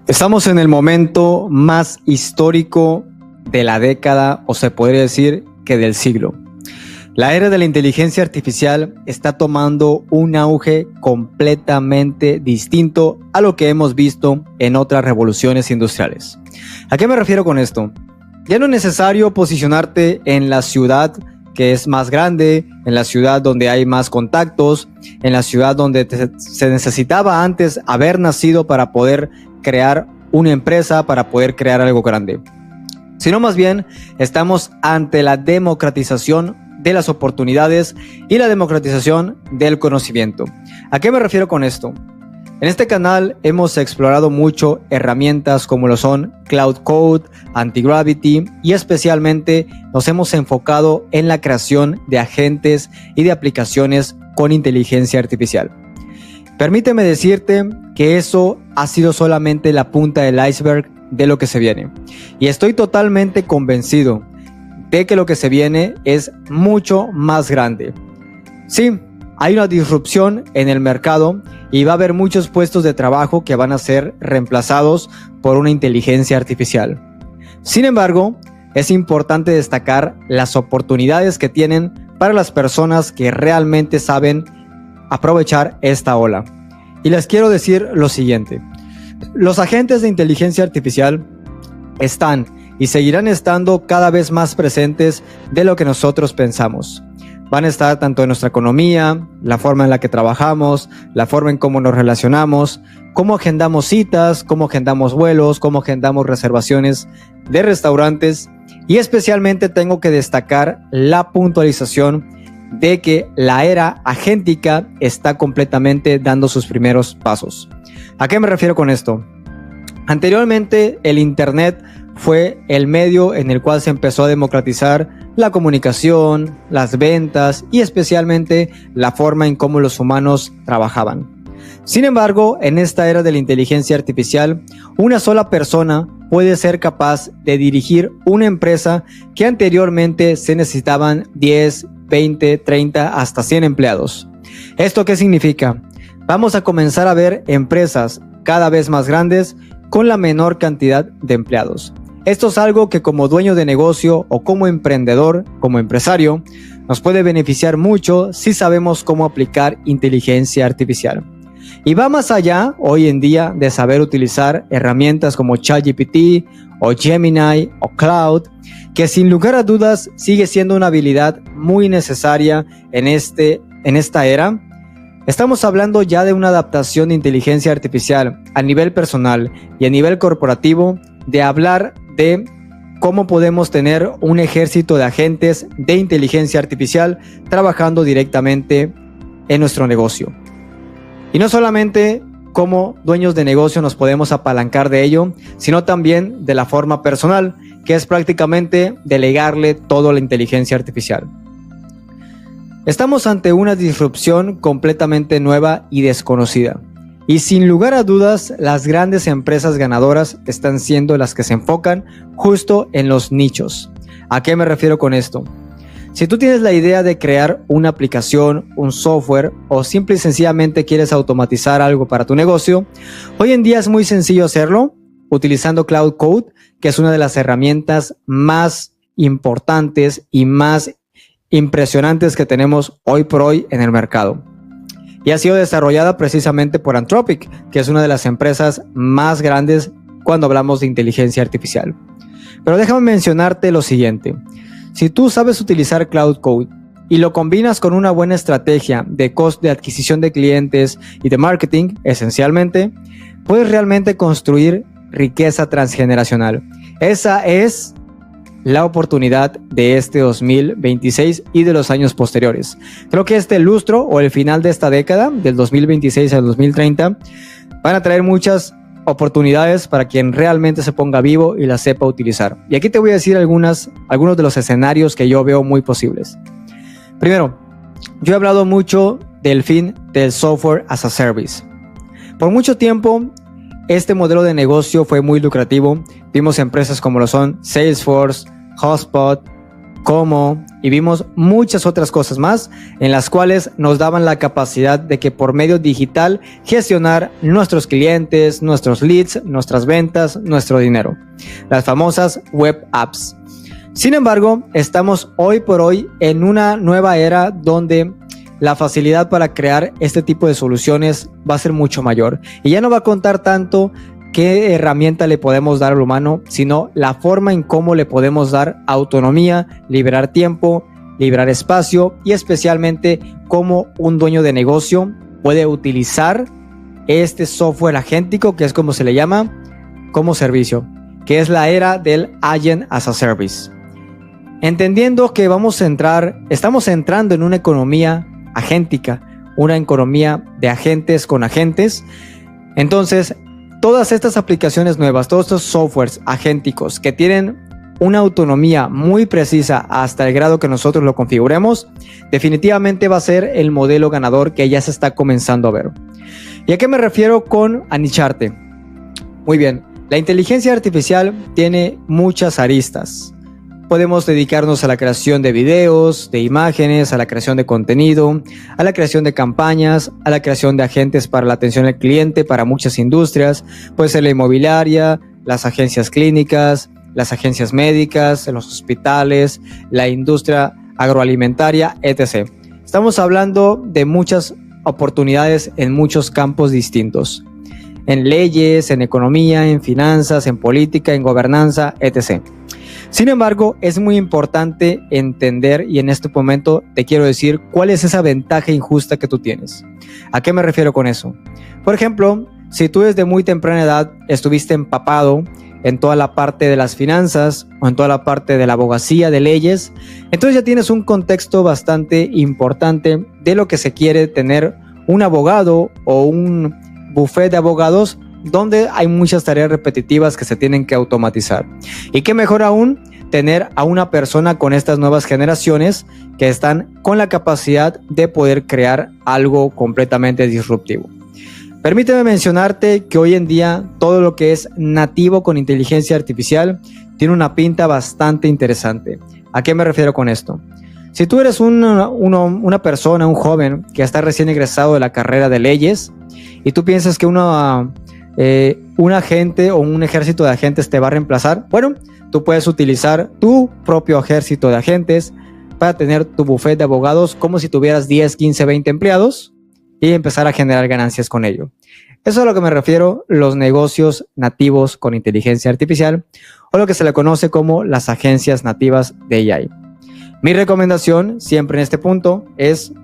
Estamos en el momento más histórico de la década, o se podría decir que del siglo. La era de la inteligencia artificial está tomando un auge completamente distinto a lo que hemos visto en otras revoluciones industriales. ¿A qué me refiero con esto? Ya no es necesario posicionarte en la ciudad que es más grande, en la ciudad donde hay más contactos, en la ciudad donde se necesitaba antes haber nacido para poder crear una empresa, para poder crear algo grande. Sino más bien estamos ante la democratización de las oportunidades y la democratización del conocimiento. ¿A qué me refiero con esto? En este canal hemos explorado mucho herramientas como lo son Cloud Code, Antigravity y especialmente nos hemos enfocado en la creación de agentes y de aplicaciones con inteligencia artificial. Permíteme decirte que eso ha sido solamente la punta del iceberg de lo que se viene. Y estoy totalmente convencido de que lo que se viene es mucho más grande. Sí, hay una disrupción en el mercado y va a haber muchos puestos de trabajo que van a ser reemplazados por una inteligencia artificial. Sin embargo, es importante destacar las oportunidades que tienen para las personas que realmente saben aprovechar esta ola. Y les quiero decir lo siguiente. Los agentes de inteligencia artificial están y seguirán estando cada vez más presentes de lo que nosotros pensamos. Van a estar tanto en nuestra economía, la forma en la que trabajamos, la forma en cómo nos relacionamos, cómo agendamos citas, cómo agendamos vuelos, cómo agendamos reservaciones de restaurantes y especialmente tengo que destacar la puntualización de que la era agéntica está completamente dando sus primeros pasos. ¿A qué me refiero con esto? Anteriormente el Internet fue el medio en el cual se empezó a democratizar la comunicación, las ventas y especialmente la forma en cómo los humanos trabajaban. Sin embargo, en esta era de la inteligencia artificial, una sola persona puede ser capaz de dirigir una empresa que anteriormente se necesitaban 10, 20, 30, hasta 100 empleados. ¿Esto qué significa? Vamos a comenzar a ver empresas cada vez más grandes con la menor cantidad de empleados. Esto es algo que como dueño de negocio o como emprendedor, como empresario, nos puede beneficiar mucho si sabemos cómo aplicar inteligencia artificial. Y va más allá hoy en día de saber utilizar herramientas como ChatGPT o Gemini o Cloud, que sin lugar a dudas sigue siendo una habilidad muy necesaria en esta era. Estamos hablando ya de una adaptación de inteligencia artificial a nivel personal y a nivel corporativo, de hablar de cómo podemos tener un ejército de agentes de inteligencia artificial trabajando directamente en nuestro negocio. Y no solamente como dueños de negocio nos podemos apalancar de ello, sino también de la forma personal, que es prácticamente delegarle todo a la inteligencia artificial. Estamos ante una disrupción completamente nueva y desconocida. Y sin lugar a dudas, las grandes empresas ganadoras están siendo las que se enfocan justo en los nichos. ¿A qué me refiero con esto? Si tú tienes la idea de crear una aplicación, un software o simple y sencillamente quieres automatizar algo para tu negocio, hoy en día es muy sencillo hacerlo utilizando Cloud Code, que es una de las herramientas más importantes y más impresionantes que tenemos hoy por hoy en el mercado. Y ha sido desarrollada precisamente por Anthropic, que es una de las empresas más grandes cuando hablamos de inteligencia artificial. Pero déjame mencionarte lo siguiente. Si tú sabes utilizar Cloud Code y lo combinas con una buena estrategia de costo de adquisición de clientes y de marketing, esencialmente, puedes realmente construir riqueza transgeneracional. Esa es la oportunidad de este 2026 y de los años posteriores. Creo que este lustro o el final de esta década, del 2026 al 2030, van a traer muchas oportunidades para quien realmente se ponga vivo y las sepa utilizar. Y aquí te voy a decir algunos de los escenarios que yo veo muy posibles. Primero, yo he hablado mucho del fin del software as a service. Por mucho tiempo, este modelo de negocio fue muy lucrativo. Vimos empresas como lo son Salesforce, HubSpot, cómo, y vimos muchas otras cosas más en las cuales nos daban la capacidad de que por medio digital gestionar nuestros clientes, nuestros leads, nuestras ventas, nuestro dinero. Las famosas web apps. Sin embargo, estamos hoy por hoy en una nueva era donde la facilidad para crear este tipo de soluciones va a ser mucho mayor. Y ya no va a contar tanto qué herramienta le podemos dar al humano, sino la forma en cómo le podemos dar autonomía, liberar tiempo, liberar espacio y especialmente cómo un dueño de negocio puede utilizar este software agéntico, que es como se le llama, como servicio, que es la era del Agent as a Service. Entendiendo que estamos entrando en una economía agéntica, una economía de agentes con agentes, entonces todas estas aplicaciones nuevas, todos estos softwares agénticos que tienen una autonomía muy precisa hasta el grado que nosotros lo configuremos, definitivamente va a ser el modelo ganador que ya se está comenzando a ver. ¿Y a qué me refiero con anicharte? Muy bien, la inteligencia artificial tiene muchas aristas. Podemos dedicarnos a la creación de videos, de imágenes, a la creación de contenido, a la creación de campañas, a la creación de agentes para la atención al cliente para muchas industrias, puede ser la inmobiliaria, las agencias clínicas, las agencias médicas, los hospitales, la industria agroalimentaria, etc. Estamos hablando de muchas oportunidades en muchos campos distintos, en leyes, en economía, en finanzas, en política, en gobernanza, etc. Sin embargo, es muy importante entender, y en este momento te quiero decir cuál es esa ventaja injusta que tú tienes. ¿A qué me refiero con eso? Por ejemplo, si tú desde muy temprana edad estuviste empapado en toda la parte de las finanzas o en toda la parte de la abogacía, de leyes, entonces ya tienes un contexto bastante importante de lo que se quiere tener un abogado o un buffet de abogados donde hay muchas tareas repetitivas que se tienen que automatizar. Y qué mejor aún tener a una persona con estas nuevas generaciones que están con la capacidad de poder crear algo completamente disruptivo. Permíteme mencionarte que hoy en día todo lo que es nativo con inteligencia artificial tiene una pinta bastante interesante. ¿A qué me refiero con esto? Si tú eres una persona, un joven que está recién egresado de la carrera de leyes y tú piensas que un agente o un ejército de agentes te va a reemplazar, bueno, tú puedes utilizar tu propio ejército de agentes para tener tu buffet de abogados como si tuvieras 10, 15, 20 empleados y empezar a generar ganancias con ello. Eso es a lo que me refiero, los negocios nativos con inteligencia artificial o lo que se le conoce como las agencias nativas de AI. Mi recomendación siempre en este punto es: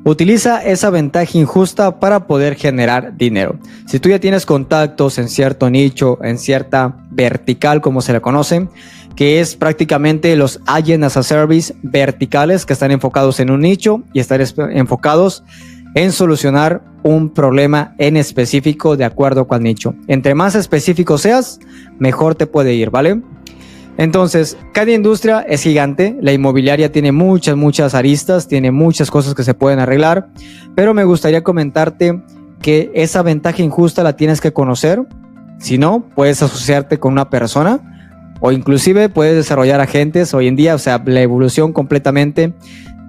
utiliza esa ventaja injusta para poder generar dinero. Si tú ya tienes contactos en cierto nicho, en cierta vertical como se le conoce, que es prácticamente los Agent as a Service verticales que están enfocados en un nicho y están enfocados en solucionar un problema en específico de acuerdo con el nicho. Entre más específico seas, mejor te puede ir, ¿vale? Entonces, cada industria es gigante, la inmobiliaria tiene muchas aristas, tiene muchas cosas que se pueden arreglar, pero me gustaría comentarte que esa ventaja injusta la tienes que conocer. Si no, puedes asociarte con una persona o inclusive puedes desarrollar agentes hoy en día. O sea, la evolución completamente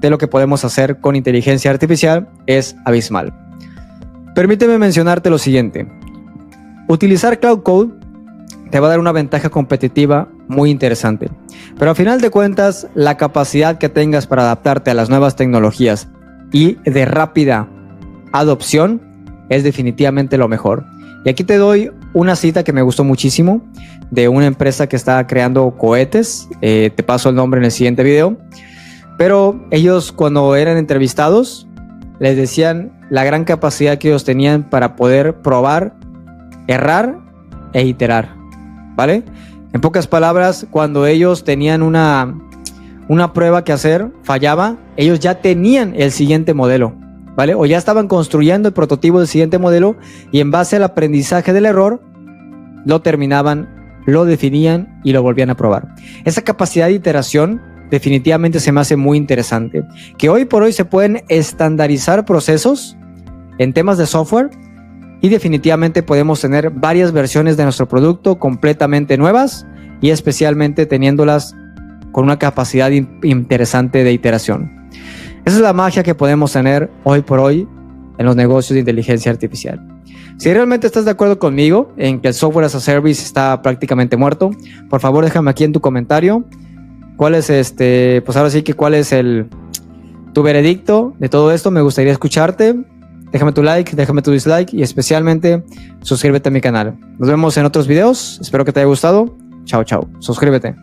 de lo que podemos hacer con inteligencia artificial es abismal. Permíteme mencionarte lo siguiente: utilizar Cloud Code te va a dar una ventaja competitiva muy interesante, pero al final de cuentas la capacidad que tengas para adaptarte a las nuevas tecnologías y de rápida adopción es definitivamente lo mejor. Y aquí te doy una cita que me gustó muchísimo de una empresa que está creando cohetes, te paso el nombre en el siguiente video, pero ellos cuando eran entrevistados les decían la gran capacidad que ellos tenían para poder probar, errar e iterar, ¿vale? En pocas palabras, cuando ellos tenían una prueba que hacer, fallaba, ellos ya tenían el siguiente modelo, ¿vale? O ya estaban construyendo el prototipo del siguiente modelo y en base al aprendizaje del error, lo terminaban, lo definían y lo volvían a probar. Esa capacidad de iteración definitivamente se me hace muy interesante. Que hoy por hoy se pueden estandarizar procesos en temas de software y definitivamente podemos tener varias versiones de nuestro producto completamente nuevas y especialmente teniéndolas con una capacidad interesante de iteración. Esa es la magia que podemos tener hoy por hoy en los negocios de inteligencia artificial. Si realmente estás de acuerdo conmigo en que el software as a service está prácticamente muerto, por favor déjame aquí en tu comentario cuál es pues ahora sí que cuál es tu veredicto de todo esto. Me gustaría escucharte. Déjame tu like, déjame tu dislike y especialmente suscríbete a mi canal. Nos vemos en otros videos. Espero que te haya gustado. Chao, chao. Suscríbete.